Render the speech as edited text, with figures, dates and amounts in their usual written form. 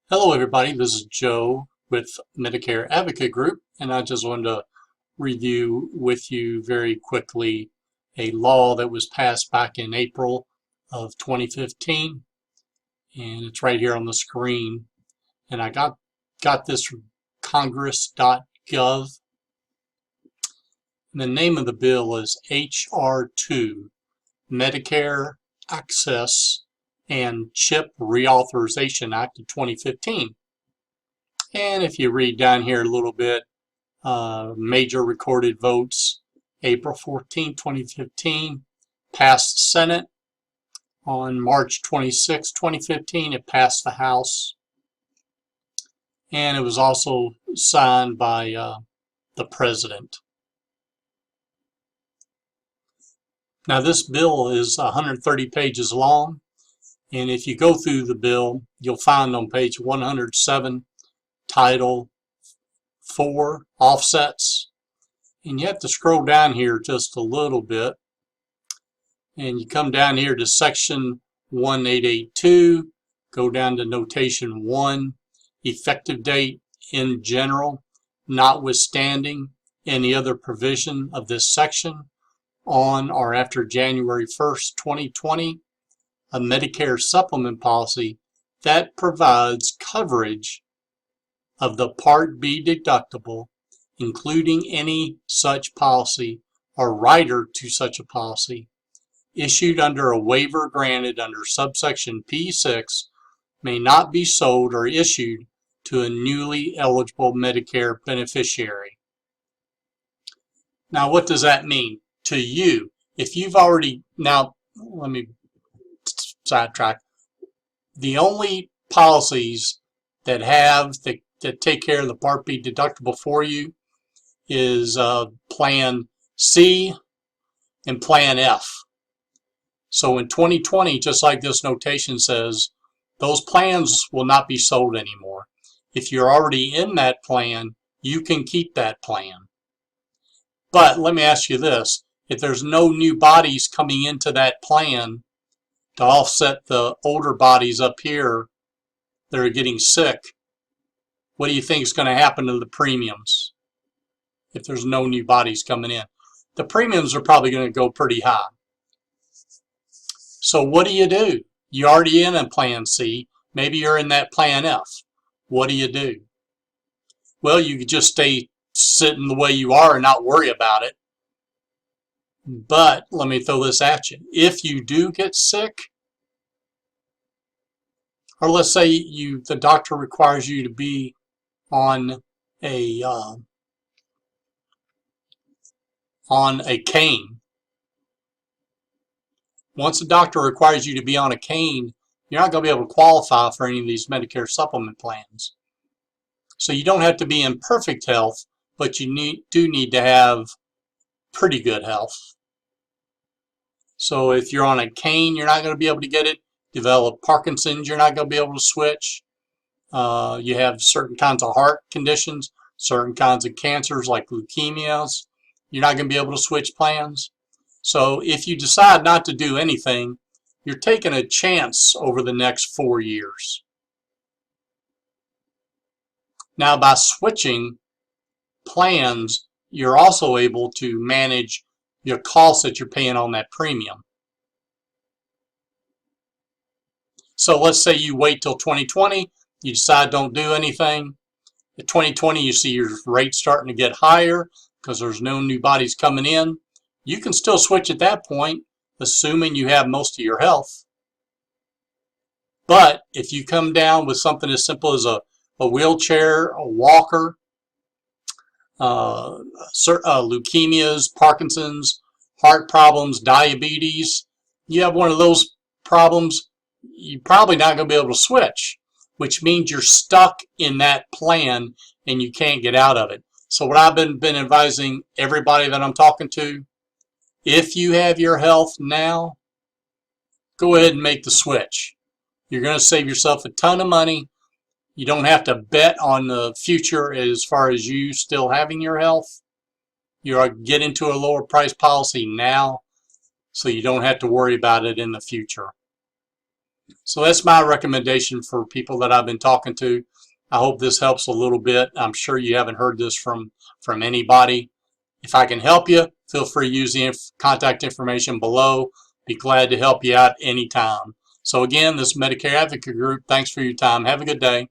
Hello everybody, this is Joe with Medicare Advocate Group, and I just wanted to review with you very quickly a law that was passed back in April of 2015, and it's right here on the screen. And I got this from congress.gov. And the name of the bill is HR 2, Medicare Access and Chip Reauthorization Act of 2015. And if you read down here a little bit, major recorded votes, April 14, 2015, passed the Senate. On March 26, 2015, it passed the House. And it was also signed by the President. Now this bill is 130 pages long, and if you go through the bill, you'll find on page 107, Title 4, Offsets, and you have to scroll down here just a little bit, and you come down here to Section 1882, go down to Notation 1, Effective Date in General, notwithstanding any other provision of this section, on or after January 1st, 2020, a Medicare supplement policy that provides coverage of the Part B deductible, including any such policy or rider to such a policy, issued under a waiver granted under subsection P6, may not be sold or issued to a newly eligible Medicare beneficiary. Now, what does that mean to you? If you've already, now let me sidetrack. The only policies that take care of the Part B deductible for you is Plan C and Plan F. So in 2020, just like this notation says, those plans will not be sold anymore. If you're already in that plan, you can keep that plan. But let me ask you this, if there's no new bodies coming into that plan to offset the older bodies up here that are getting sick, what do you think is going to happen to the premiums if there's no new bodies coming in? The premiums are probably going to go pretty high. So what do? You're already in a Plan C. Maybe you're in that Plan F. What do? Well, you could just stay sitting the way you are and not worry about it. But let me throw this at you. If you do get sick, or let's say the doctor requires you to be on a cane. Once a doctor requires you to be on a cane, you're not going to be able to qualify for any of these Medicare supplement plans. So you don't have to be in perfect health, but you do need to have pretty good health. So if you're on a cane, you're not going to be able to get it. Develop Parkinson's, you're not going to be able to switch. You have certain kinds of heart conditions, certain kinds of cancers like leukemias. You're not going to be able to switch plans. So if you decide not to do anything, you're taking a chance over the next 4 years. Now, by switching plans, you're also able to manage your costs that you're paying on that premium. So let's say you wait till 2020, you decide don't do anything. In 2020, you see your rate starting to get higher because there's no new bodies coming in. You can still switch at that point, assuming you have most of your health. But if you come down with something as simple as a wheelchair, a walker, leukemias, Parkinson's, heart problems, diabetes, you have one of those problems, you're probably not going to be able to switch, which means you're stuck in that plan and you can't get out of it. So what I've been advising everybody that I'm talking to, if you have your health now, go ahead and make the switch. You're going to save yourself a ton of money. You don't have to bet on the future as far as you still having your health. You get into a lower price policy now, so you don't have to worry about it in the future. So that's my recommendation for people that I've been talking to. I hope this helps a little bit. I'm sure you haven't heard this from anybody. If I can help you, feel free to use the contact information below. Be glad to help you out anytime. So again, this Medicare Advocate Group, thanks for your time. Have a good day.